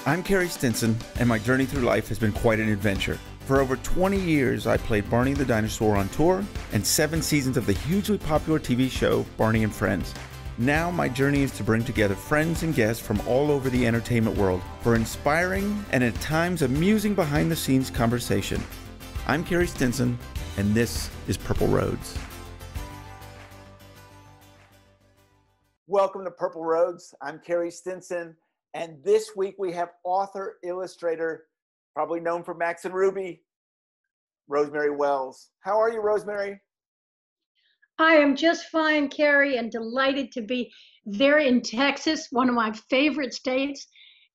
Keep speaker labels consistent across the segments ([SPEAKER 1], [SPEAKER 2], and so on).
[SPEAKER 1] I'm Carey Stinson, and my journey through life has been quite an adventure. For over 20 years, I played Barney the Dinosaur on tour, and 7 seasons of the hugely popular TV show Barney and Friends. Now my journey is to bring together friends and guests from all over the entertainment world for inspiring and at times amusing behind-the-scenes conversation. I'm Carey Stinson, and this is Purple Roads. Welcome to Purple Roads. I'm Carey Stinson. And this week we have author, illustrator, probably known for Max and Ruby, Rosemary Wells. How are you, Rosemary?
[SPEAKER 2] I am just fine, Carey, and delighted to be there in Texas, one of my favorite states.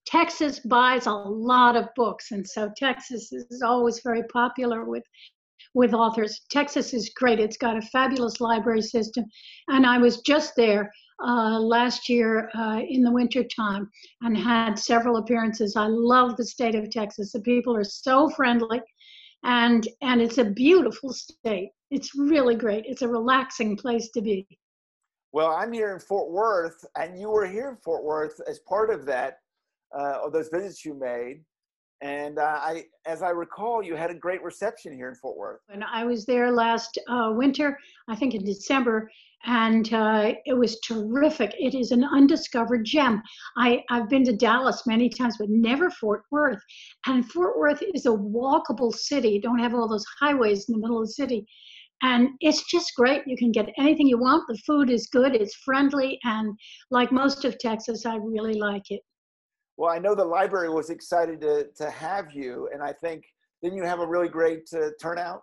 [SPEAKER 2] Texas buys a lot of books, and so Texas is always very popular with authors. Texas is great. It's got a fabulous library system, and I was just there last year in the winter time and had several appearances. I love the state of Texas. The people are so friendly, and it's a beautiful state. It's really great. It's a relaxing place to be.
[SPEAKER 1] Well, I'm here in Fort Worth, and you were here in Fort Worth as part of that, of those visits you made. And as I recall, you had a great reception here in Fort Worth.
[SPEAKER 2] And I was there last winter, I think in December, and it was terrific. It is an undiscovered gem. I've been to Dallas many times, but never Fort Worth. And Fort Worth is a walkable city. You don't have all those highways in the middle of the city. And it's just great. You can get anything you want. The food is good. It's friendly. And like most of Texas, I really like it.
[SPEAKER 1] Well, I know the library was excited to have you, and I think, didn't you have a really great turnout?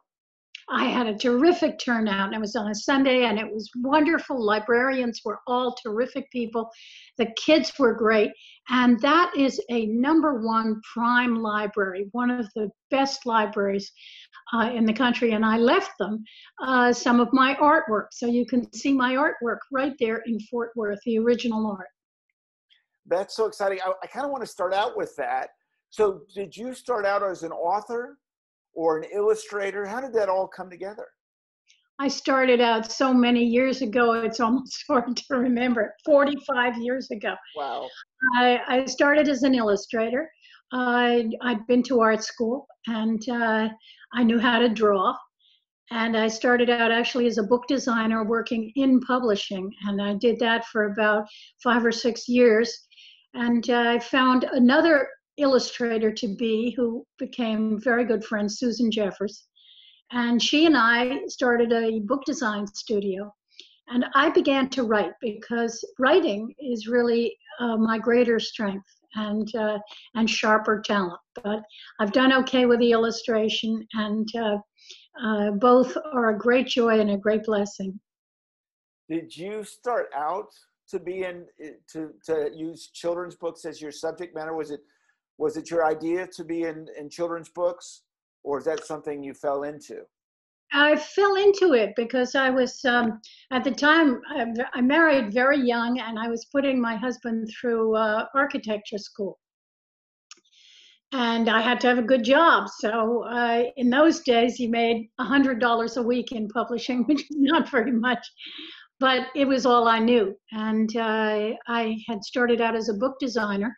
[SPEAKER 2] I had a terrific turnout, and it was on a Sunday, and it was wonderful. Librarians were all terrific people. The kids were great, and that is a #1 prime library, one of the best libraries in the country, and I left them some of my artwork, so you can see my artwork right there in Fort Worth, the original art.
[SPEAKER 1] That's so exciting. I kind of want to start out with that. So did you start out as an author or an illustrator? How did that all come together?
[SPEAKER 2] I started out so many years ago, it's almost hard to remember, 45 years ago.
[SPEAKER 1] Wow.
[SPEAKER 2] I started as an illustrator. I'd been to art school, and I knew how to draw. And I started out actually as a book designer working in publishing, and I did that for about 5 or 6 years. And I found another illustrator to be who became very good friends, Susan Jeffers. And she and I started a book design studio. And I began to write because writing is really my greater strength and sharper talent. But I've done okay with the illustration, and both are a great joy and a great blessing.
[SPEAKER 1] Did you start out to be to use children's books as your subject matter? Was it your idea to be in children's books, or is that something you fell into?
[SPEAKER 2] I fell into it because I was at the time I married very young, and I was putting my husband through architecture school. And I had to have a good job. So in those days, you made $100 a week in publishing, which is not very much, but it was all I knew. And I had started out as a book designer,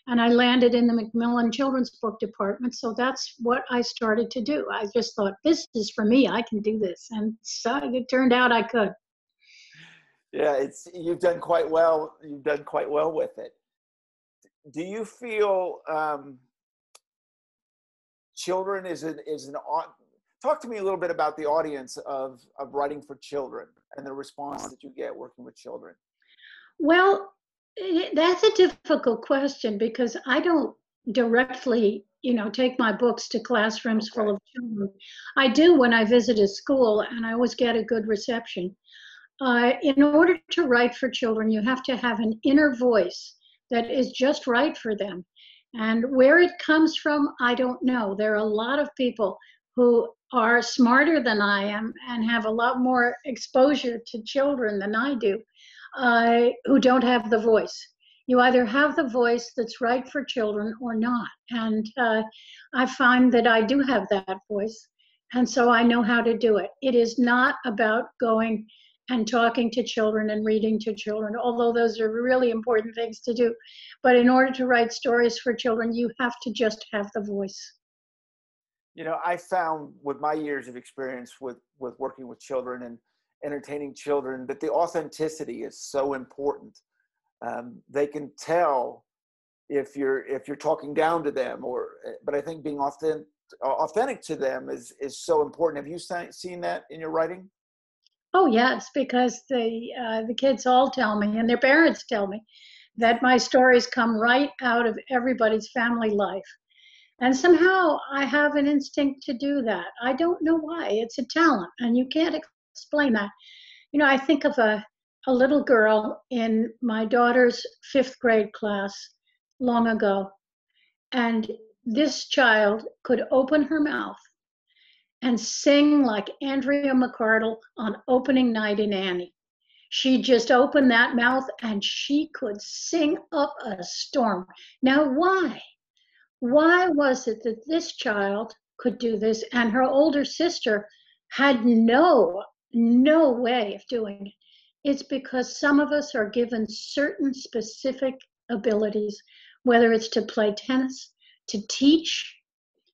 [SPEAKER 2] and I landed in the Macmillan Children's Book Department. So that's what I started to do. I just thought, this is for me. I can do this. And so it turned out I could.
[SPEAKER 1] Yeah, you've done quite well. You've done quite well with it. Do you feel children talk to me a little bit about the audience of writing for children and the response that you get working with children?
[SPEAKER 2] Well, that's a difficult question because I don't directly, take my books to classrooms full of children. I do when I visit a school, and I always get a good reception. In order to write for children, you have to have an inner voice that is just right for them. And where it comes from, I don't know. There are a lot of people who are smarter than I am and have a lot more exposure to children than I do, who don't have the voice. You either have the voice that's right for children or not. And I find that I do have that voice. And so I know how to do it. It is not about going and talking to children and reading to children, although those are really important things to do. But in order to write stories for children, you have to just have the voice.
[SPEAKER 1] You know, I found with my years of experience with working with children and entertaining children that the authenticity is so important. They can tell if you're talking down to them, but I think being authentic to them is so important. Have you seen that in your writing?
[SPEAKER 2] Oh yes, because the kids all tell me, and their parents tell me, that my stories come right out of everybody's family life. And somehow I have an instinct to do that. I don't know why. It's a talent, and you can't explain that. You know, I think of a little girl in my daughter's 5th grade class long ago, and this child could open her mouth and sing like Andrea McArdle on opening night in Annie. She just opened that mouth and she could sing up a storm. Now, why? Why was it that this child could do this and her older sister had no way of doing it? It's because some of us are given certain specific abilities, whether it's to play tennis, to teach,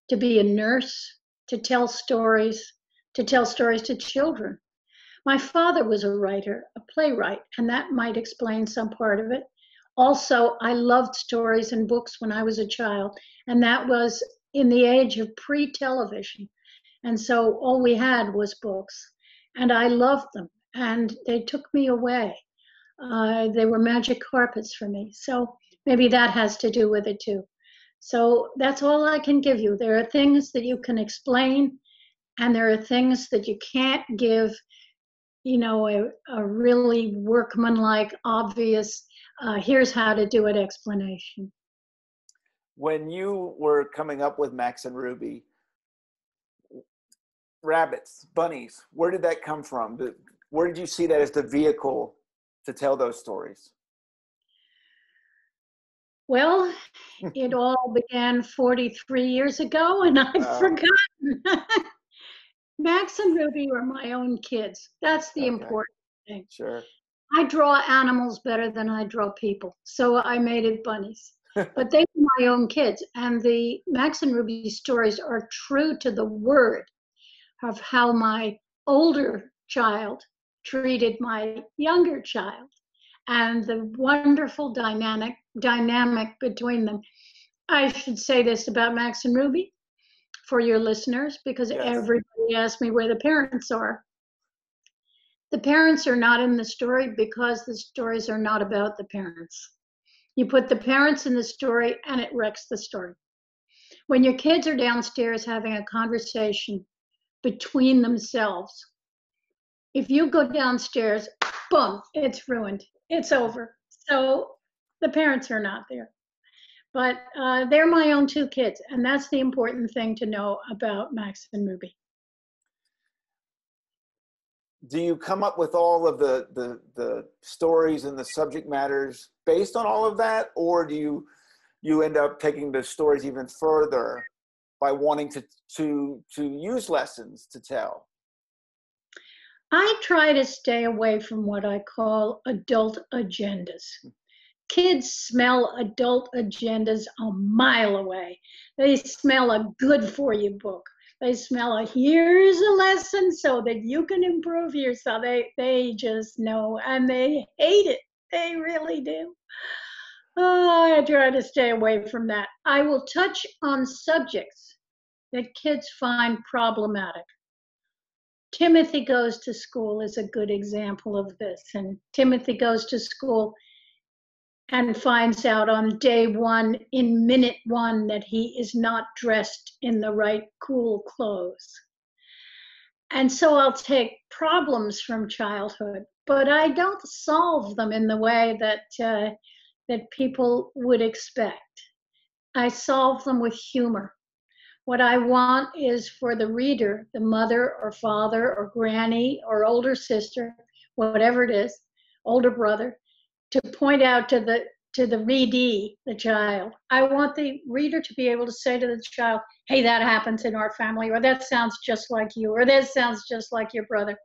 [SPEAKER 2] to be a nurse, to tell stories to children. My father was a writer, a playwright, and that might explain some part of it. Also, I loved stories and books when I was a child, and that was in the age of pre-television. And so all we had was books, and I loved them, and they took me away. They were magic carpets for me. So maybe that has to do with it too. So that's all I can give you. There are things that you can explain, and there are things that you can't give, you know, a really workmanlike, obvious, here's how to do it explanation.
[SPEAKER 1] When you were coming up with Max and Ruby, rabbits, bunnies, where did that come from? Where did you see that as the vehicle to tell those stories?
[SPEAKER 2] Well, it all began 43 years ago, and I've forgotten. Max and Ruby were my own kids. That's the important thing.
[SPEAKER 1] Sure.
[SPEAKER 2] I draw animals better than I draw people, so I made it bunnies. But they were my own kids, and the Max and Ruby stories are true to the word of how my older child treated my younger child, and the wonderful dynamic between them. I should say this about Max and Ruby for your listeners, because everybody asks me where the parents are. The parents are not in the story because the stories are not about the parents. You put the parents in the story and it wrecks the story. When your kids are downstairs having a conversation between themselves, if you go downstairs, boom, it's ruined. It's over. So the parents are not there. But they're my own 2 kids, and that's the important thing to know about Max and Ruby.
[SPEAKER 1] Do you come up with all of the stories and the subject matters based on all of that, or do you end up taking the stories even further by wanting to use lessons to tell?
[SPEAKER 2] I try to stay away from what I call adult agendas. Kids smell adult agendas a mile away. They smell a good for you book. They smell a here's a lesson so that you can improve yourself. They just know, and they hate it. They really do. Oh, I try to stay away from that. I will touch on subjects that kids find problematic. Timothy Goes to School is a good example of this. And Timothy goes to school and finds out on day 1, in minute 1, that he is not dressed in the right cool clothes. And so I'll take problems from childhood, but I don't solve them in the way that people would expect. I solve them with humor. What I want is for the reader, the mother or father or granny or older sister, whatever it is, older brother, to point out to the readee, the child. I want the reader to be able to say to the child, hey, that happens in our family, or that sounds just like you, or that sounds just like your brother.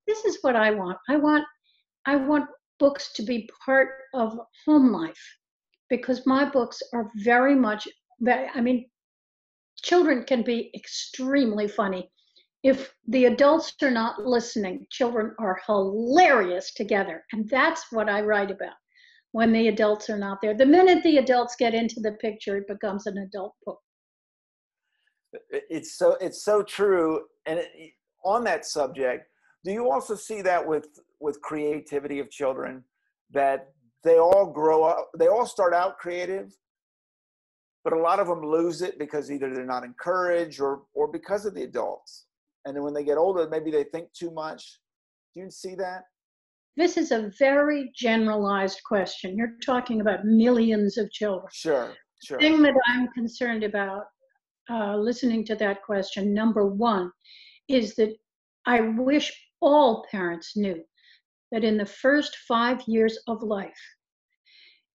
[SPEAKER 2] this is what I want. I want books to be part of home life, because my books are very much, I mean, children can be extremely funny. If the adults are not listening, children are hilarious together. And that's what I write about when the adults are not there. The minute the adults get into the picture, it becomes an adult book.
[SPEAKER 1] It's so true. And on that subject, do you also see that with creativity of children, that they all grow up, they all start out creative, but a lot of them lose it because either they're not encouraged or because of the adults. And then when they get older, maybe they think too much. Do you see that?
[SPEAKER 2] This is a very generalized question. You're talking about millions of children.
[SPEAKER 1] Sure.
[SPEAKER 2] The thing that I'm concerned about listening to that question, number one, is that I wish all parents knew that in the first 5 years of life,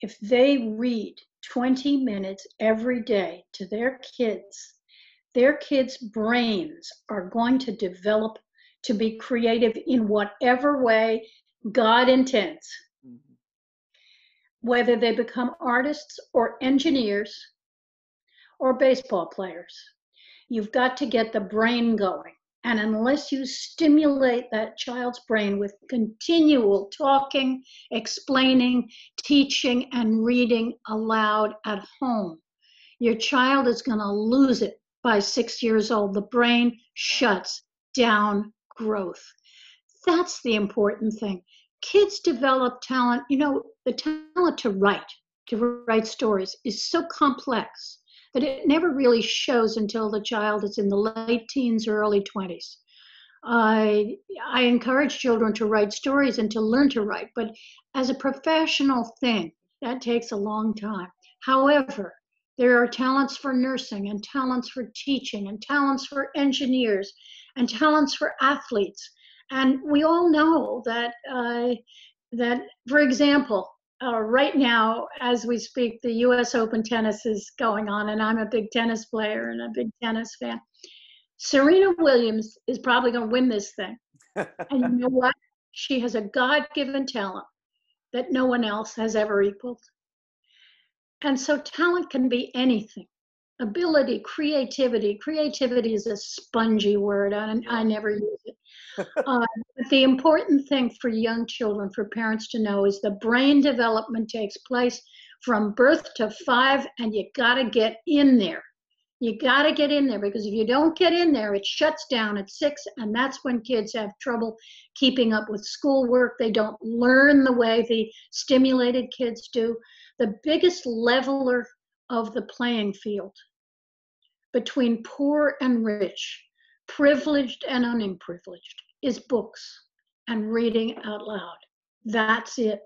[SPEAKER 2] if they read 20 minutes every day to their kids' brains are going to develop to be creative in whatever way God intends. Mm-hmm. Whether they become artists or engineers or baseball players, you've got to get the brain going. And unless you stimulate that child's brain with continual talking, explaining, teaching, and reading aloud at home, your child is going to lose it by 6 years old. The brain shuts down growth. That's the important thing. Kids develop talent. You know, the talent to write stories is so complex that it never really shows until the child is in the late teens or early 20s. I encourage children to write stories and to learn to write, but as a professional thing, that takes a long time. However, there are talents for nursing and talents for teaching and talents for engineers and talents for athletes. And we all know that, for example, right now, as we speak, the US Open tennis is going on, and I'm a big tennis player and a big tennis fan. Serena Williams is probably going to win this thing. And you know what? She has a God-given talent that no one else has ever equaled. And so talent can be anything. Ability, creativity. Creativity is a spongy word, and I never use it. But the important thing for young children, for parents to know, is the brain development takes place from birth to 5, and you got to get in there. You got to get in there, because if you don't get in there, it shuts down at 6, and that's when kids have trouble keeping up with schoolwork. They don't learn the way the stimulated kids do. The biggest leveler of the playing field between poor and rich, privileged and unprivileged, is books and reading out loud. That's it.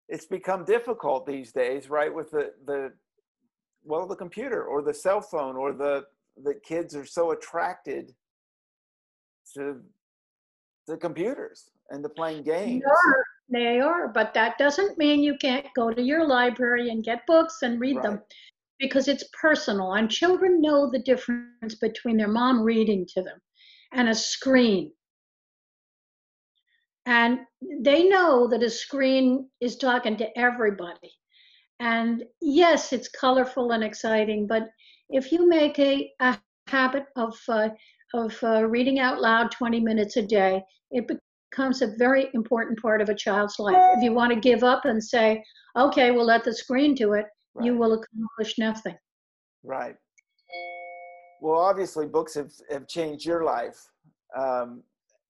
[SPEAKER 1] It's become difficult these days, right? With the computer or the cell phone, or the kids are so attracted to the computers and to playing games.
[SPEAKER 2] They are, but that doesn't mean you can't go to your library and get books and read them, because it's personal. And children know the difference between their mom reading to them and a screen. And they know that a screen is talking to everybody. And yes, it's colorful and exciting, but if you make a habit of reading out loud 20 minutes a day, it becomes a very important part of a child's life. If you want to give up and say, okay, we'll let the screen do it, you will accomplish nothing.
[SPEAKER 1] Right. Well, obviously books have changed your life,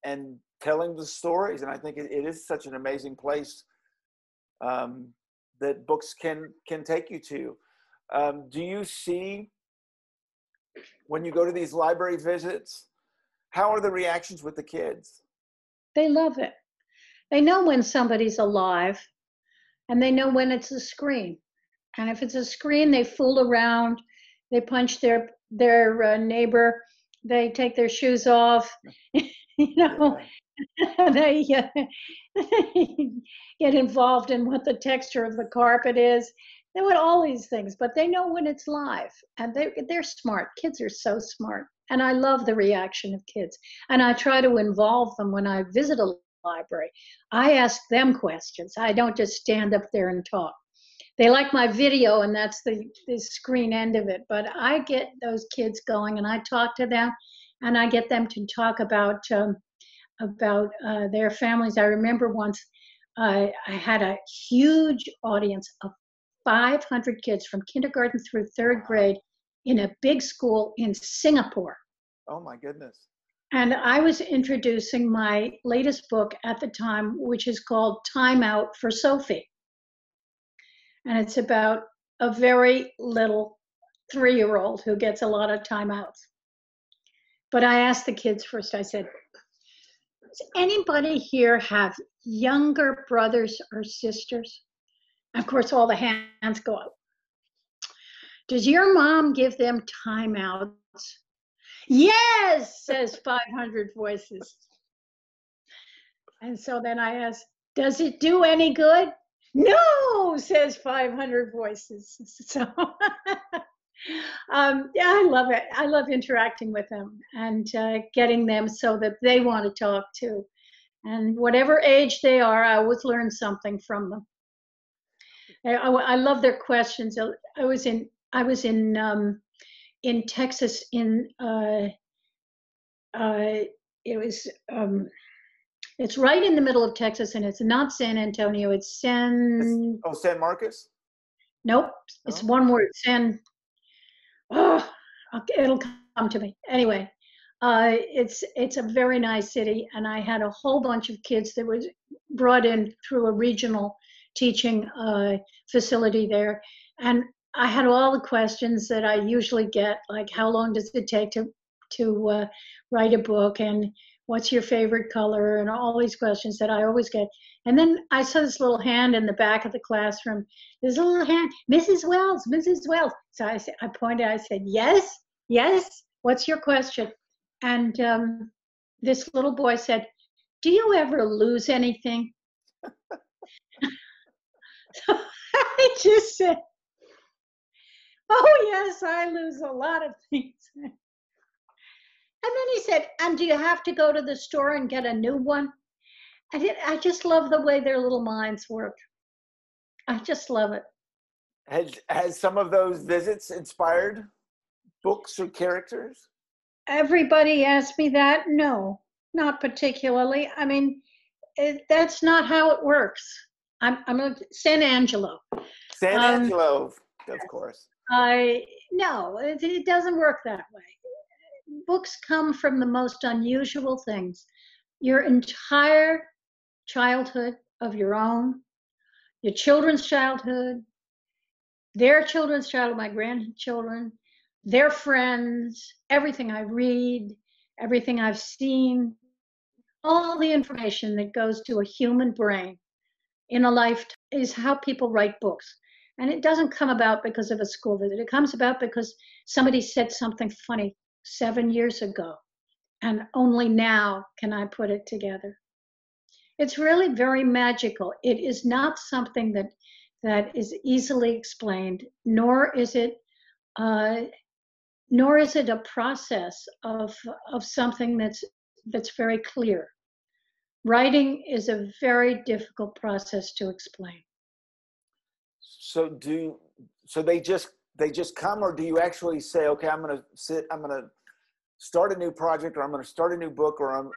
[SPEAKER 1] and telling the stories. And I think it is such an amazing place that books can take you to. Do you see, when you go to these library visits, how are the reactions with the kids?
[SPEAKER 2] They love it. They know when somebody's alive, and they know when it's a screen. And if it's a screen, they fool around, they punch their neighbor, they take their shoes off, they get involved in what the texture of the carpet is. They want all these things, but they know when it's live, and they're smart. Kids are so smart, And I love the reaction of kids. And I try to involve them when I visit a library. I ask them questions. I don't just stand up there and talk. They like my video, and that's the screen end of it. But I get those kids going, and I talk to them, and I get them to talk about their families. I remember once I had a huge audience of 500 kids from kindergarten through third grade in a big school in Singapore.
[SPEAKER 1] Oh my goodness.
[SPEAKER 2] And I was introducing my latest book at the time, which is called Time Out for Sophie. And it's about a very little 3-year-old who gets a lot of timeouts. But I asked the kids first, I said, does anybody here have younger brothers or sisters? And of course, all the hands go up. Does your mom give them timeouts? Yes, says 500 voices. And so then I asked, does it do any good? No, says 500 voices. So yeah, I love it. I love interacting with them and getting them so that they want to talk too. And whatever age they are, I always learn something from them. I love their questions. I was in Texas it's right in the middle of Texas, and it's not San Antonio. It's
[SPEAKER 1] San Marcos?
[SPEAKER 2] Nope. It's one word. It'll come to me. Anyway, it's a very nice city, and I had a whole bunch of kids that was brought in through a regional teaching facility there, and I had all the questions that I usually get, like how long does it take to write a book, and what's your favorite color, and all these questions that I always get. And then I saw this little hand in the back of the classroom. This little hand, Mrs. Wells, Mrs. Wells. So I pointed, I said, yes, what's your question? And this little boy said, do you ever lose anything? So I just said, oh yes, I lose a lot of things. And then he said, and do you have to go to the store and get a new one? I just love the way their little minds work. I just love it.
[SPEAKER 1] Has some of those visits inspired books or characters?
[SPEAKER 2] Everybody asks me that. No, not particularly. I mean, that's not how it works. I'm a San Angelo.
[SPEAKER 1] San Angelo, of course.
[SPEAKER 2] No, it doesn't work that way. Books come from the most unusual things. Your entire childhood of your own, your children's childhood, their children's childhood, my grandchildren, their friends, everything I read, everything I've seen, all the information that goes to a human brain in a lifetime is how people write books. And it doesn't come about because of a school visit. It comes about because somebody said something funny 7 years ago, and only now can I put it together. It's really very magical. It is not something that is easily explained, nor is it a process of something that's very clear. Writing is a very difficult process to explain.
[SPEAKER 1] So they just come, or do you actually say, okay, I'm going to start a new project, or I'm going to start a new book, or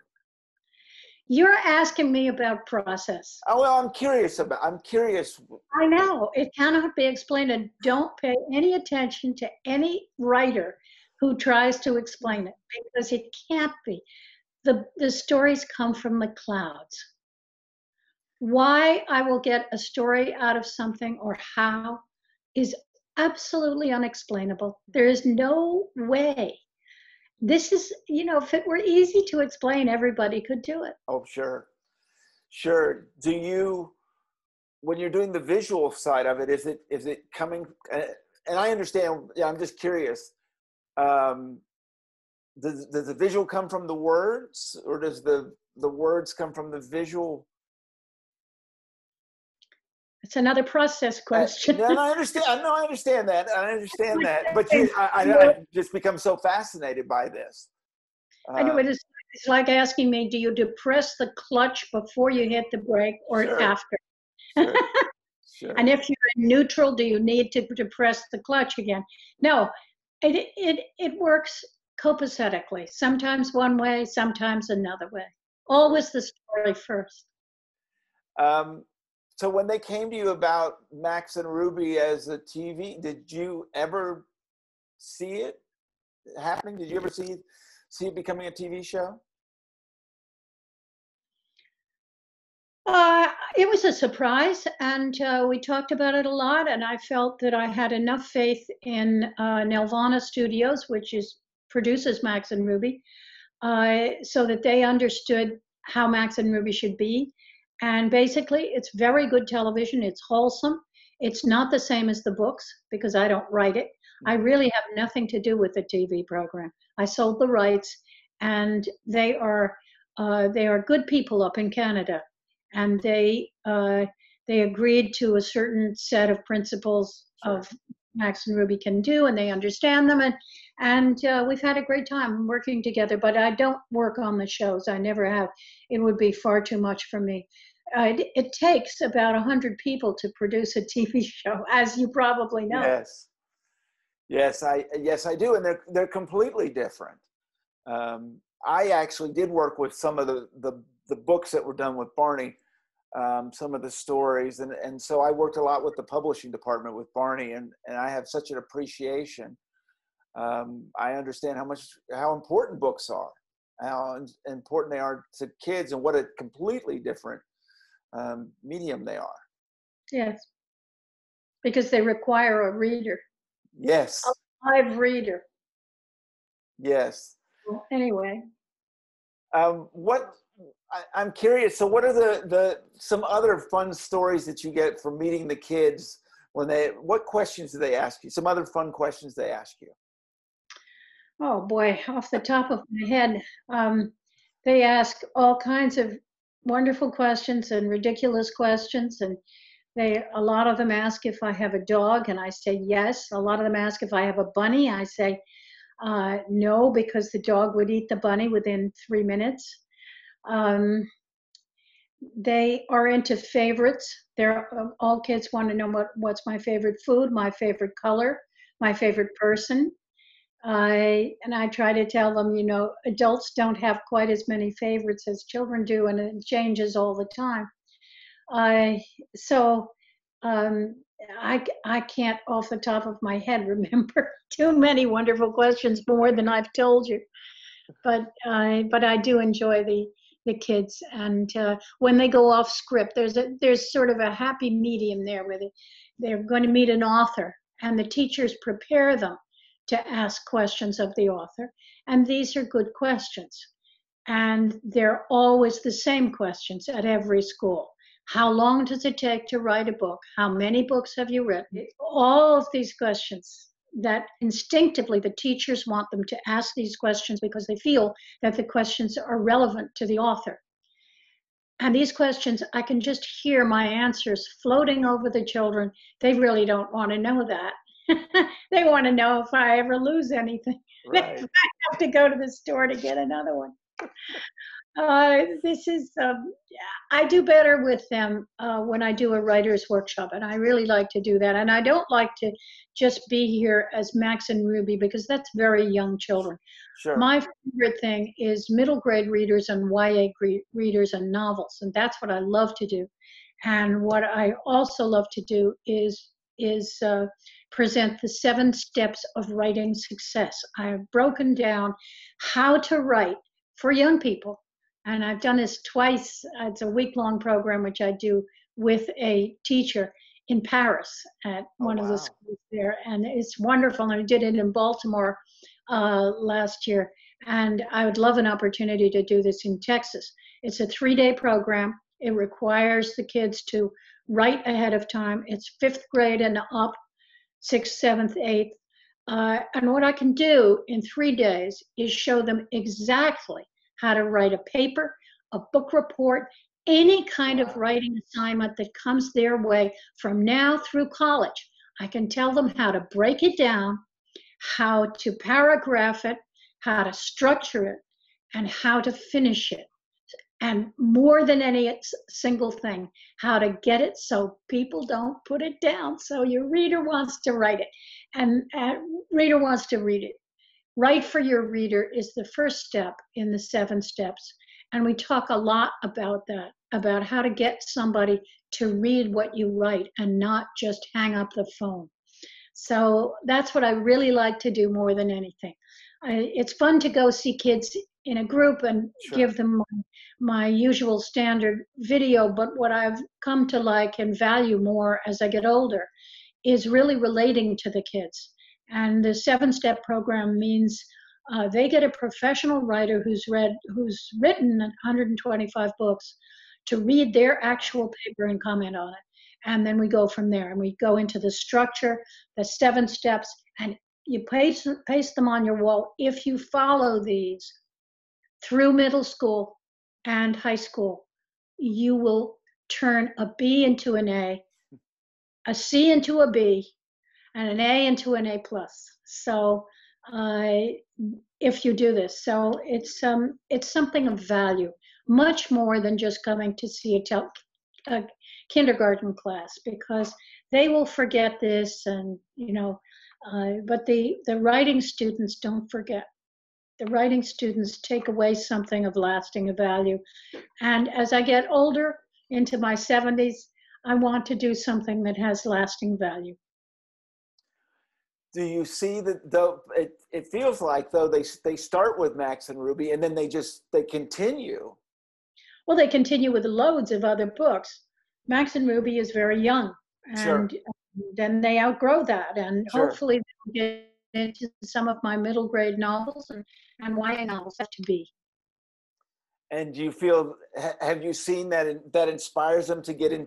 [SPEAKER 2] You're asking me about process.
[SPEAKER 1] Oh, well, I'm curious.
[SPEAKER 2] I know, it cannot be explained, and don't pay any attention to any writer who tries to explain it, because it can't be. The stories come from the clouds. Why I will get a story out of something, or how, is absolutely unexplainable. There is no way. This is, if it were easy to explain, everybody could do it.
[SPEAKER 1] Oh, sure. Do you, when you're doing the visual side of it, is it coming, and I understand, I'm just curious, does the visual come from the words, or does the words come from the visual?
[SPEAKER 2] It's another process question.
[SPEAKER 1] No, I understand. No, I understand that. I understand that. But I just become so fascinated by this.
[SPEAKER 2] I know it's like asking me, do you depress the clutch before you hit the brake or
[SPEAKER 1] Sure.
[SPEAKER 2] after?
[SPEAKER 1] Sure. Sure.
[SPEAKER 2] And if you're in neutral, do you need to depress the clutch again? No, it works copacetically. Sometimes one way, sometimes another way. Always the story first.
[SPEAKER 1] So when they came to you about Max and Ruby as a TV, did you ever see it happening? Did you ever see it becoming a TV show?
[SPEAKER 2] It was a surprise, and we talked about it a lot, and I felt that I had enough faith in Nelvana Studios, which produces Max and Ruby, so that they understood how Max and Ruby should be. And basically, it's very good television. It's wholesome. It's not the same as the books because I don't write it. I really have nothing to do with the TV program. I sold the rights, and they are good people up in Canada, and they agreed to a certain set of principles of Max and Ruby can do, and they understand them, and we've had a great time working together. But I don't work on the shows. I never have. It would be far too much for me. It takes about 100 people to produce a TV show, as you probably know.
[SPEAKER 1] Yes, I do, and they're completely different. I actually did work with some of the books that were done with Barney, some of the stories, and so I worked a lot with the publishing department with Barney, and I have such an appreciation. I understand how important books are, how important they are to kids, and what a completely different medium they are.
[SPEAKER 2] Yes, because they require a reader.
[SPEAKER 1] Yes.
[SPEAKER 2] A live reader.
[SPEAKER 1] Yes.
[SPEAKER 2] Well, anyway.
[SPEAKER 1] I'm curious. So, what are some other fun stories that you get from meeting the kids what questions do they ask you? Some other fun questions they ask you?
[SPEAKER 2] Oh boy, off the top of my head, they ask all kinds of wonderful questions and ridiculous questions, and a lot of them ask if I have a dog, and I say yes. A lot of them ask if I have a bunny. I say no, because the dog would eat the bunny within 3 minutes. They are into favorites. All kids want to know what's my favorite food, my favorite color, my favorite person. And I try to tell them, adults don't have quite as many favorites as children do, and it changes all the time. So I can't off the top of my head remember too many wonderful questions, more than I've told you. But I do enjoy the kids, and when they go off script, there's sort of a happy medium there where they're going to meet an author, and the teachers prepare them to ask questions of the author, and these are good questions, and they're always the same questions at every school. How long does it take to write a book? How many books have you written? All of these questions that instinctively the teachers want them to ask these questions because they feel that the questions are relevant to the author. And these questions, I can just hear my answers floating over the children. They really don't want to know that. They want to know if I ever lose anything.
[SPEAKER 1] Right.
[SPEAKER 2] If I have to go to the store to get another one. I do better with them when I do a writer's workshop, and I really like to do that. And I don't like to just be here as Max and Ruby because that's very young children.
[SPEAKER 1] Sure.
[SPEAKER 2] My favorite thing is middle grade readers and YA readers and novels, and that's what I love to do. And what I also love to do is present the 7 steps of writing success. I have broken down how to write for young people. And I've done this twice. It's a week-long program, which I do with a teacher in Paris at one of the schools there. And it's wonderful. And I did it in Baltimore last year. And I would love an opportunity to do this in Texas. It's a 3-day program. It requires the kids to write ahead of time. It's 5th grade and up, 6th, 7th, 8th. And what I can do in 3 days is show them exactly how to write a paper, a book report, any kind of writing assignment that comes their way from now through college. I can tell them how to break it down, how to paragraph it, how to structure it, and how to finish it. And more than any single thing, how to get it so people don't put it down. So your reader wants to write it, and reader wants to read it. Write for your reader is the first step in the 7 steps. And we talk a lot about that, about how to get somebody to read what you write and not just hang up the phone. So that's what I really like to do more than anything. It's fun to go see kids in a group and give them my usual standard video, but what I've come to like and value more as I get older is really relating to the kids. And the 7-step program means they get a professional writer who's written 125 books to read their actual paper and comment on it. And then we go from there, and we go into the structure, the 7 steps, and you paste them on your wall. If you follow these through middle school and high school, you will turn a B into an A C into a B, and an A into an A+. So if you do this, so it's something of value, much more than just coming to see a kindergarten class, because they will forget this, and but the writing students don't forget. The writing students take away something of lasting value. And as I get older, into my 70s, I want to do something that has lasting value.
[SPEAKER 3] Do you see that, though? It feels like, though, they start with Max and Ruby, and then they continue. Well,
[SPEAKER 2] they continue with loads of other books. Max and Ruby is very young, and then they outgrow that, and hopefully they'll get into some of my middle grade novels and YA novels have to be.
[SPEAKER 3] And do you feel, have you seen that inspires them to getting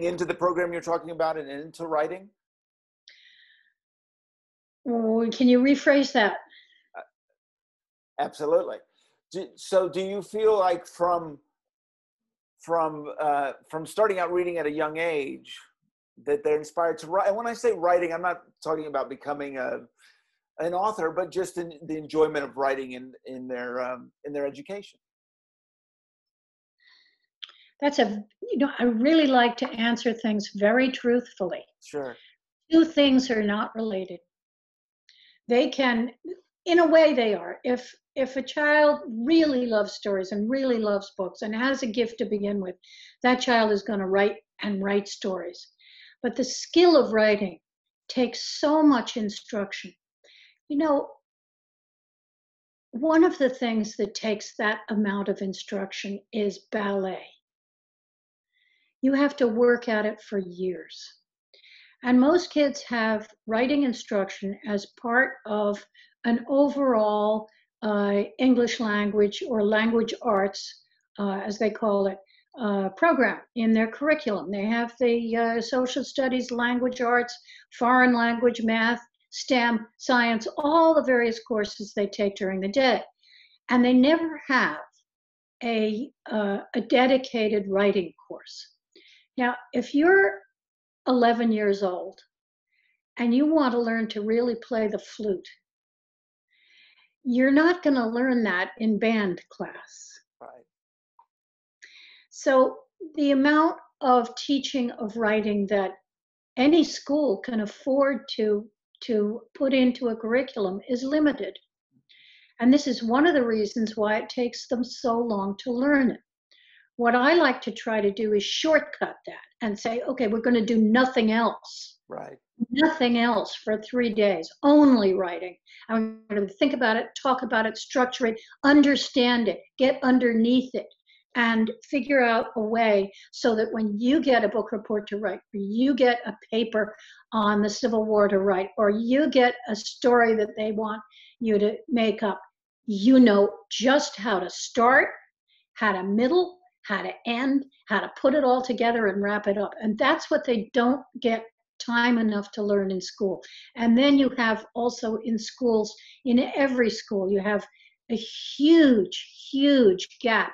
[SPEAKER 3] into the program you're talking about and into writing?
[SPEAKER 2] Can you rephrase that?
[SPEAKER 3] Absolutely. So do you feel like from starting out reading at a young age that they're inspired to write? And when I say writing, I'm not talking about becoming an author, but just in the enjoyment of writing in their education.
[SPEAKER 2] I really like to answer things very truthfully.
[SPEAKER 3] Sure.
[SPEAKER 2] 2 things are not related. They can, in a way they are. If a child really loves stories and really loves books and has a gift to begin with, that child is going to write stories. But the skill of writing takes so much instruction. One of the things that takes that amount of instruction is ballet. You have to work at it for years. And most kids have writing instruction as part of an overall English language or language arts, as they call it, program in their curriculum. They have the social studies, language arts, foreign language, math, STEM, science, all the various courses they take during the day. And they never have a dedicated writing course. Now, if you're 11 years old and you want to learn to really play the flute, you're not going to learn that in band class.
[SPEAKER 3] Right.
[SPEAKER 2] So the amount of teaching of writing that any school can afford to put into a curriculum is limited. And this is one of the reasons why it takes them so long to learn it. What I like to try to do is shortcut that and say, okay, we're going to do nothing else.
[SPEAKER 3] Right.
[SPEAKER 2] Nothing else for 3 days, only writing. I'm going to think about it, talk about it, structure it, understand it, get underneath it, and figure out a way so that when you get a book report to write, or you get a paper on the Civil War to write, or you get a story that they want you to make up, you know just how to start, how to middle, how to end, how to put it all together and wrap it up. And that's what they don't get time enough to learn in school. And then you have also in schools, in every school, you have a huge, huge gap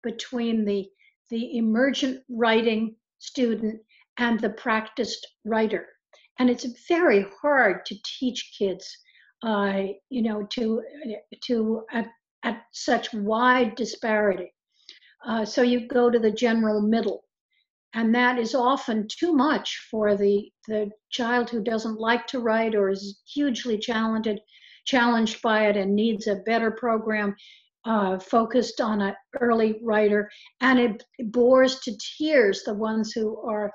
[SPEAKER 2] between the the emergent writing student and the practiced writer. And it's very hard to teach kids, you know, at such wide disparity. So you go to the general middle, and that is often too much for the child who doesn't like to write or is hugely challenged by it and needs a better program focused on an early writer. And it bores to tears the ones who are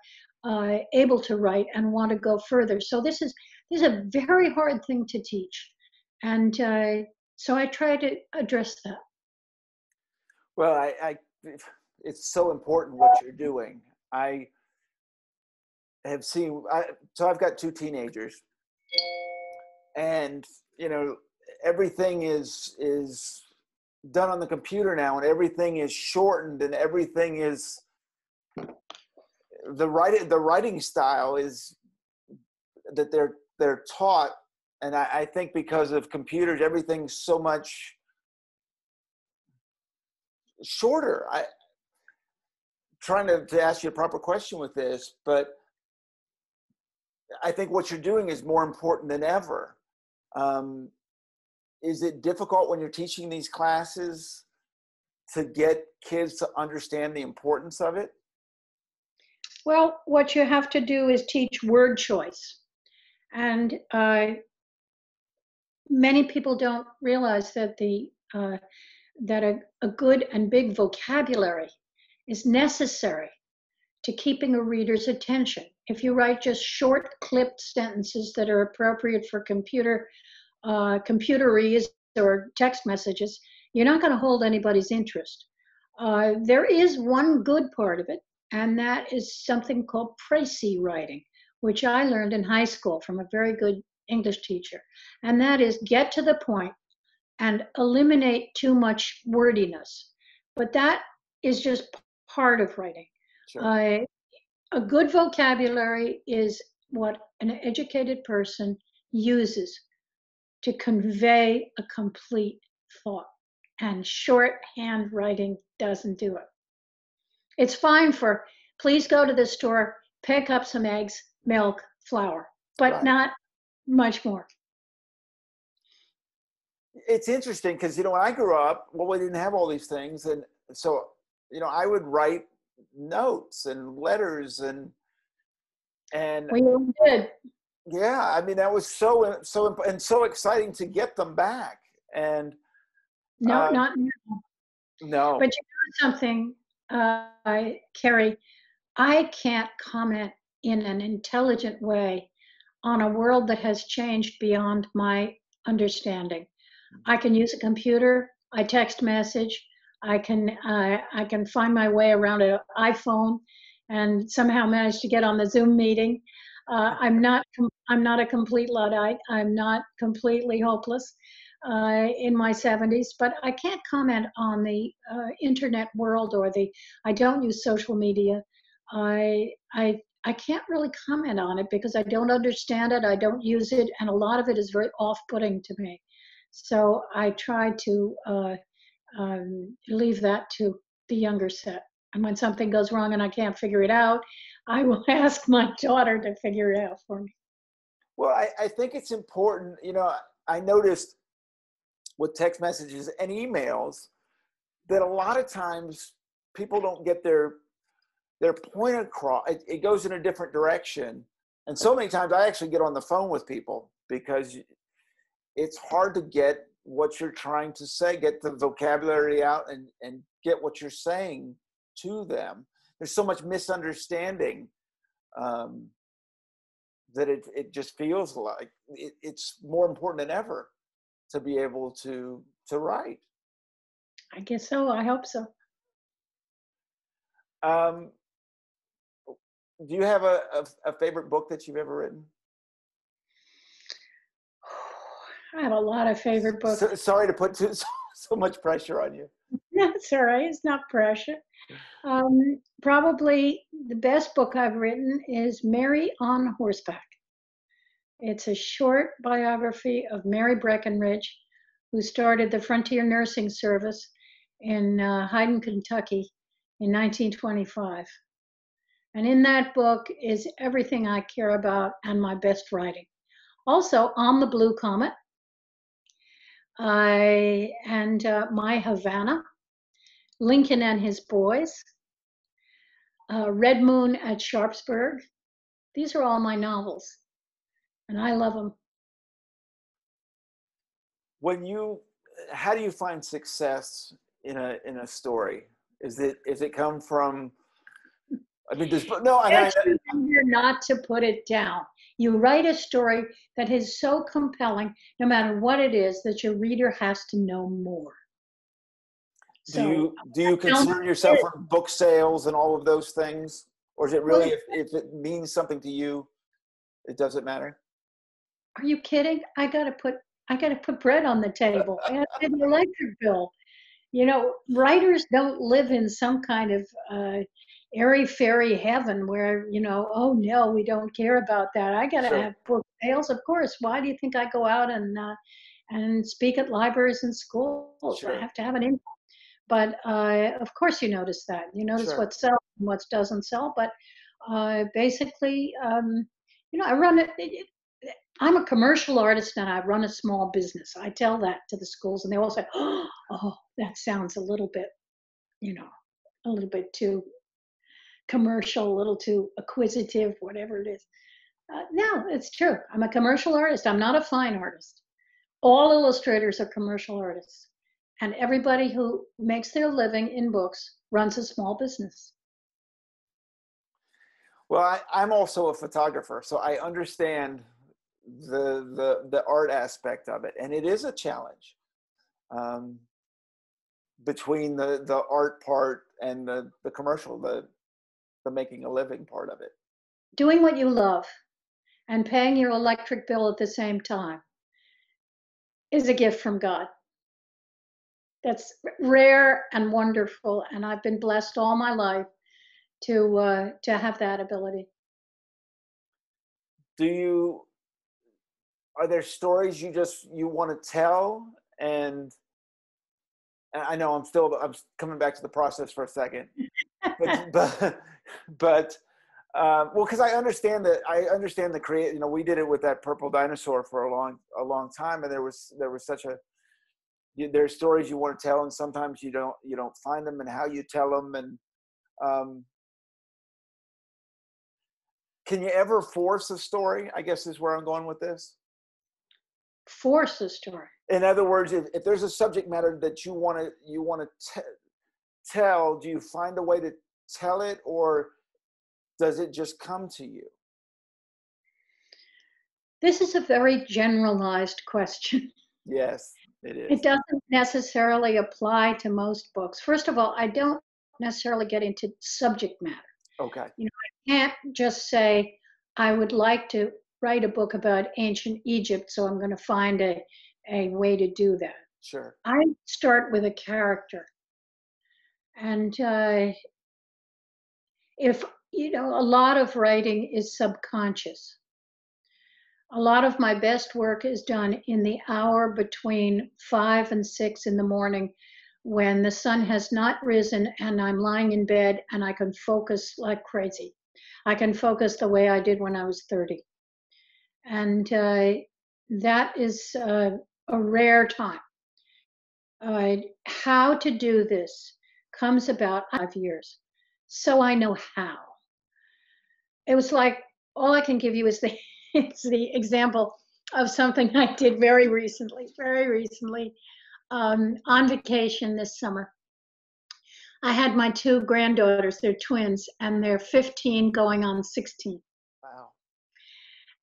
[SPEAKER 2] able to write and want to go further. So this is a very hard thing to teach. And so I try to address that.
[SPEAKER 3] Well, it's so important what you're doing. I have seen, so I've got 2 teenagers, and, you know, everything is done on the computer now, and everything is shortened, and everything is, the writing style is that they're taught. And I think because of computers, everything's so much shorter. Trying to ask you a proper question with this, but I think what you're doing is more important than ever. Is it difficult when you're teaching these classes to get kids to understand the importance of it?
[SPEAKER 2] Well, what you have to do is teach word choice. And many people don't realize that that a good and big vocabulary is necessary to keeping a reader's attention. If you write just short, clipped sentences that are appropriate for computerese or text messages, you're not going to hold anybody's interest. There is one good part of it, and that is something called précis writing, which I learned in high school from a very good English teacher. And that is get to the point and eliminate too much wordiness. But that is just part of writing. Sure. A good vocabulary is what an educated person uses to convey a complete thought. And shorthand writing doesn't do it. It's fine for, please go to the store, pick up some eggs, milk, flour, but right. Not much more.
[SPEAKER 3] It's interesting because, you know, when I grew up, well, we didn't have all these things. And so, you know, I would write notes and letters and
[SPEAKER 2] well, you did.
[SPEAKER 3] Yeah, I mean, that was so exciting to get them back. And
[SPEAKER 2] no, not now.
[SPEAKER 3] No.
[SPEAKER 2] But you know something, Carey, I can't comment in an intelligent way on a world that has changed beyond my understanding. I can use a computer, I text message, I can find my way around an iPhone and somehow manage to get on the Zoom meeting. I'm not a complete Luddite. I'm not completely hopeless in my 70s, but I can't comment on the internet world or I don't use social media. I can't really comment on it because I don't understand it. I don't use it, and a lot of it is very off-putting to me. So I try to leave that to the younger set. And when something goes wrong and I can't figure it out, I will ask my daughter to figure it out for me.
[SPEAKER 3] Well, I think it's important. You know, I noticed with text messages and emails that a lot of times people don't get their point across. It goes in a different direction. And so many times I actually get on the phone with people because it's hard to get what you're trying to say, get the vocabulary out and get what you're saying to them. There's so much misunderstanding that it just feels like it's more important than ever to be able to write.
[SPEAKER 2] I guess so. I hope so.
[SPEAKER 3] Do you have a favorite book that you've ever written?
[SPEAKER 2] I have a lot of favorite books.
[SPEAKER 3] Sorry to put so much pressure on you.
[SPEAKER 2] That's all right. It's not pressure. Probably the best book I've written is Mary on Horseback. It's a short biography of Mary Breckenridge, who started the Frontier Nursing Service in Hayden, Kentucky in 1925. And in that book is everything I care about and my best writing. Also, On the Blue Comet, and My Havana, Lincoln and His Boys, Red Moon at Sharpsburg. These are all my novels, and I love them.
[SPEAKER 3] How do you find success in a story? Is it come from? I mean,
[SPEAKER 2] You're not to put it down. You write a story that is so compelling, no matter what it is, that your reader has to know more.
[SPEAKER 3] Do you concern yourself with book sales and all of those things, or is it really, if it means something to you, it doesn't matter?
[SPEAKER 2] Are you kidding? I gotta put bread on the table. I gotta pay the electric bill. You know, writers don't live in some kind of airy fairy heaven where, you know, oh no, we don't care about that. I gotta have book sales, of course. Why do you think I go out and speak at libraries and schools? I have to have an income. But of course, you notice that. You notice what sells and what doesn't sell. But basically, you know, I'm a commercial artist and I run a small business. I tell that to the schools, and they all say, "Oh, that sounds a little bit, you know, a little bit too commercial, a little too acquisitive, whatever it is." No, it's true. I'm a commercial artist. I'm not a fine artist. All illustrators are commercial artists. And everybody who makes their living in books runs a small business.
[SPEAKER 3] Well, I'm also a photographer, so I understand the art aspect of it, and it is a challenge between the art part and the commercial, the making a living part of it.
[SPEAKER 2] Doing what you love and paying your electric bill at the same time is a gift from God. That's rare and wonderful, and I've been blessed all my life to have that ability.
[SPEAKER 3] Are there stories you want to tell? And I know I'm coming back to the process for a second, but well, because I understand the create. You know, we did it with that purple dinosaur for a long time, and there was such a. There's stories you want to tell, and sometimes you don't find them, and how you tell them, and can you ever force a story? I guess is where I'm going with this.
[SPEAKER 2] Force a story.
[SPEAKER 3] In other words, if there's a subject matter that you want to tell, do you find a way to tell it, or does it just come to you?
[SPEAKER 2] This is a very generalized question.
[SPEAKER 3] Yes, it is.
[SPEAKER 2] It doesn't necessarily apply to most books. First of all, I don't necessarily get into subject matter.
[SPEAKER 3] Okay.
[SPEAKER 2] You know, I can't just say, I would like to write a book about ancient Egypt, so I'm going to find a way to do that.
[SPEAKER 3] Sure.
[SPEAKER 2] I start with a character. And if, you know, a lot of writing is subconscious. A lot of my best work is done in the hour between 5 and 6 in the morning when the sun has not risen and I'm lying in bed and I can focus like crazy. I can focus the way I did when I was 30. And that is a rare time. How to do this comes about 5 years. So I know how. It was like, all I can give you is it's the example of something I did very recently, on vacation this summer. I had my 2 granddaughters, they're twins, and they're 15 going on 16.
[SPEAKER 3] Wow.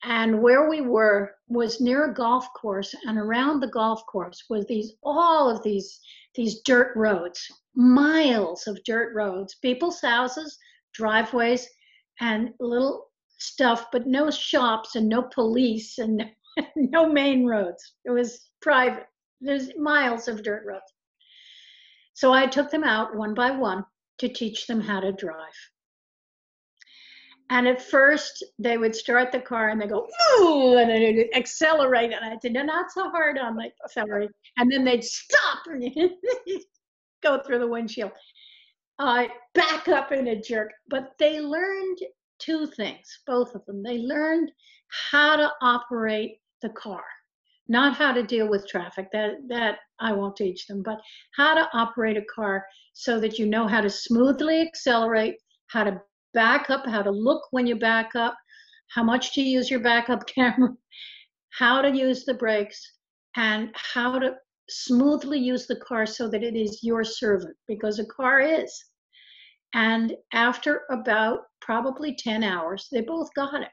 [SPEAKER 2] And where we were was near a golf course, and around the golf course was all of these dirt roads, miles of dirt roads, people's houses, driveways, and little stuff, but no shops and no police and no main roads. It was private. There's miles of dirt roads. So I took them out one by one to teach them how to drive. And at first they would start the car and they go, ooh, and they'd accelerate. And I said, no, not so hard on the accelerate. And then they'd stop and go through the windshield. back up in a jerk. But they learned two things, both of them. They learned how to operate the car, not how to deal with traffic. That I won't teach them, but how to operate a car so that you know how to smoothly accelerate, how to back up, how to look when you back up, how much to use your backup camera, how to use the brakes, and how to smoothly use the car so that it is your servant, because a car is. And after about probably 10 hours, they both got it.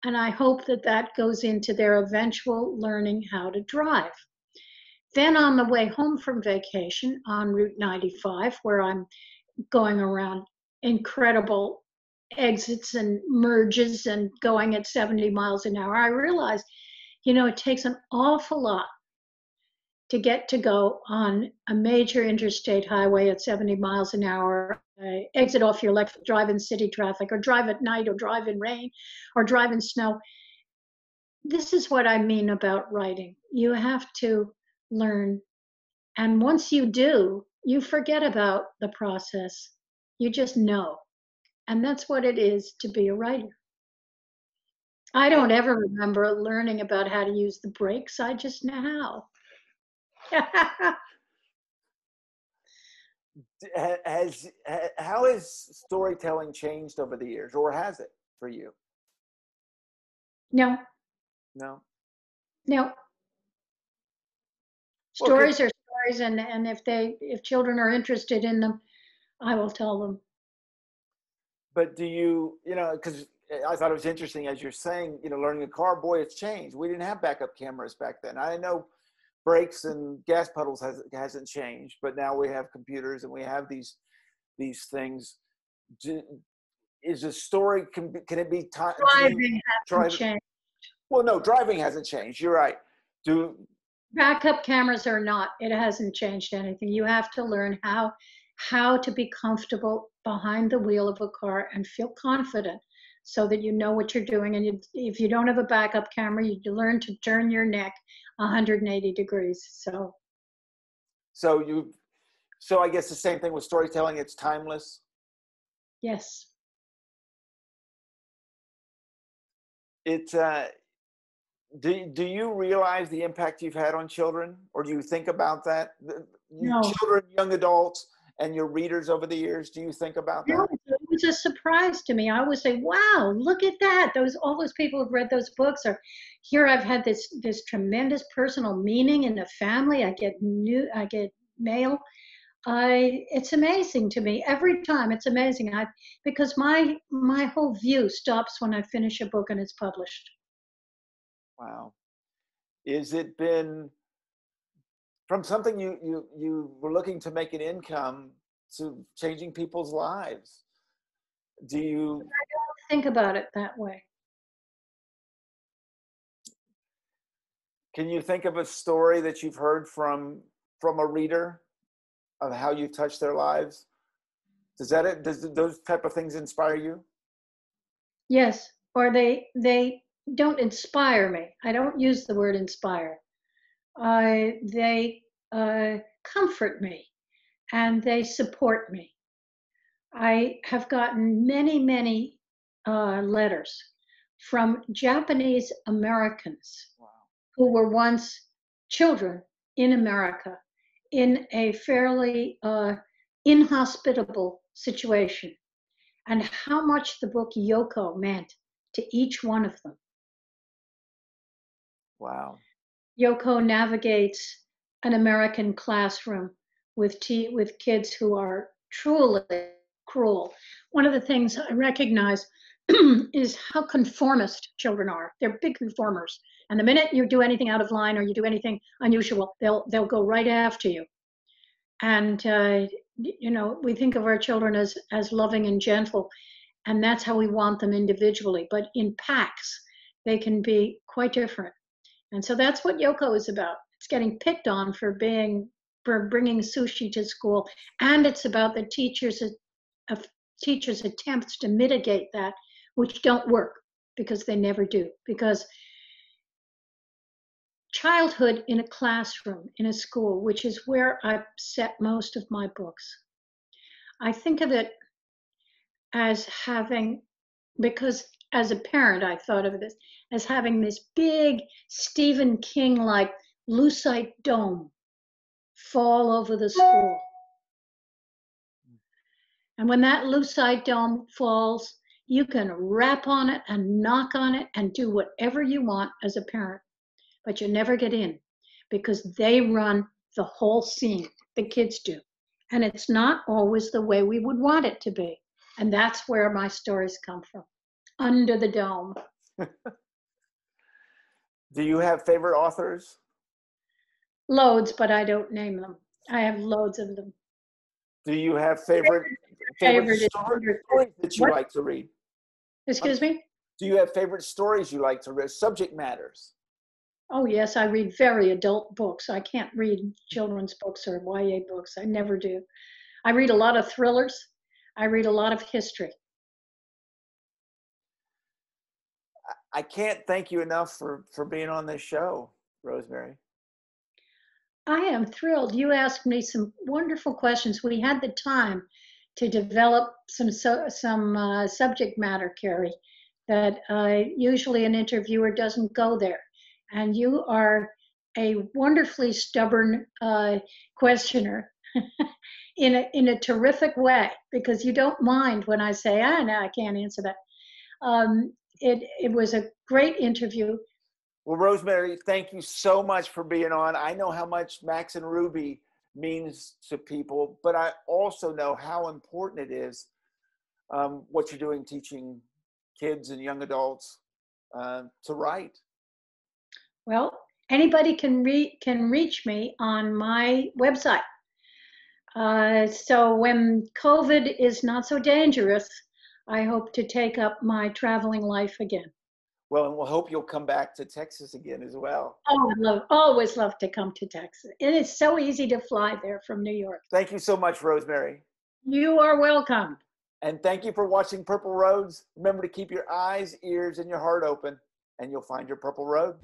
[SPEAKER 2] And I hope that that goes into their eventual learning how to drive. Then on the way home from vacation on Route 95, where I'm going around incredible exits and merges and going at 70 miles an hour, I realized, it takes an awful lot to get to go on a major interstate highway at 70 miles an hour, exit off your left, drive in city traffic, or drive at night, or drive in rain, or drive in snow. This is what I mean about writing. You have to learn. And once you do, you forget about the process. You just know. And that's what it is to be a writer. I don't ever remember learning about how to use the brakes. I just know how.
[SPEAKER 3] How has storytelling changed over the years, or has it for you?
[SPEAKER 2] No.
[SPEAKER 3] No.
[SPEAKER 2] Stories are stories, and if children are interested in them, I will tell them.
[SPEAKER 3] But do you, because I thought it was interesting as you're saying, learning a car, boy, it's changed. We didn't have backup cameras back then. I know brakes and gas pedals hasn't changed, but now we have computers and we have these things. Is a story, can it be
[SPEAKER 2] Driving hasn't changed.
[SPEAKER 3] Well, no, driving hasn't changed. You're right.
[SPEAKER 2] Backup cameras or not, it hasn't changed anything. You have to learn how to be comfortable behind the wheel of a car and feel confident so that you know what you're doing. And if you don't have a backup camera, you learn to turn your neck 180 degrees. So
[SPEAKER 3] I guess the same thing with storytelling, it's timeless.
[SPEAKER 2] Yes.
[SPEAKER 3] Do you realize the impact you've had on children, or do you think about that?
[SPEAKER 2] No.
[SPEAKER 3] Children, young adults, and your readers over the years, do you think about that?
[SPEAKER 2] No, it was a surprise to me. I would say, wow, look at that. All those people who've read those books are here. I've had this tremendous personal meaning in the family. I get mail. It's amazing to me every time. It's amazing. Because my whole view stops when I finish a book and it's published.
[SPEAKER 3] Wow. Is it been from something you were looking to make an income to changing people's lives? I don't
[SPEAKER 2] think about it that way.
[SPEAKER 3] Can you think of a story that you've heard from a reader of how you've touched their lives? Does those type of things inspire you?
[SPEAKER 2] Yes, or they don't inspire me. I don't use the word inspire. They comfort me, and they support me. I have gotten many letters from Japanese Americans who were once children in America in a fairly inhospitable situation, and how much the book Yoko meant to each one of them.
[SPEAKER 3] Wow.
[SPEAKER 2] Yoko navigates an American classroom with kids who are truly cruel. One of the things I recognize is how conformist children are. They're big conformers. And the minute you do anything out of line or you do anything unusual, they'll go right after you. And we think of our children as loving and gentle, and that's how we want them individually. But in packs, they can be quite different. And so that's what Yoko is about. It's getting picked on for bringing sushi to school, and it's about the teachers' attempts to mitigate that, which don't work because they never do. Because childhood in a classroom, in a school, which is where I set most of my books, I think of it as having, because as a parent, I thought of this as having this big Stephen King-like lucite dome fall over the school. And when that lucite dome falls, you can rap on it and knock on it and do whatever you want as a parent, but you never get in because they run the whole scene, the kids do. And it's not always the way we would want it to be. And that's where my stories come from, under the dome.
[SPEAKER 3] Do you have favorite authors?
[SPEAKER 2] Loads, but I don't name them. I have loads of them.
[SPEAKER 3] Do you have favorite stories that you like to read?
[SPEAKER 2] Excuse me?
[SPEAKER 3] Do you have favorite stories you like to read? Subject matters?
[SPEAKER 2] Oh, yes, I read very adult books. I can't read children's books or YA books. I never do. I read a lot of thrillers. I read a lot of history.
[SPEAKER 3] I can't thank you enough for being on this show, Rosemary.
[SPEAKER 2] I am thrilled. You asked me some wonderful questions. We had the time to develop some subject matter, Carey, that usually an interviewer doesn't go there. And you are a wonderfully stubborn questioner in a terrific way, because you don't mind when I say, no, I can't answer that. It was a great interview.
[SPEAKER 3] Well, Rosemary, thank you so much for being on. I know how much Max and Ruby means to people, but I also know how important it is what you're doing teaching kids and young adults to write.
[SPEAKER 2] Well, anybody can reach me on my website. So when COVID is not so dangerous, I hope to take up my traveling life again.
[SPEAKER 3] Well, and we'll hope you'll come back to Texas again as well.
[SPEAKER 2] Oh, I always love to come to Texas. It is so easy to fly there from New York.
[SPEAKER 3] Thank you so much, Rosemary.
[SPEAKER 2] You are welcome.
[SPEAKER 3] And thank you for watching Purple Roads. Remember to keep your eyes, ears, and your heart open, and you'll find your purple road.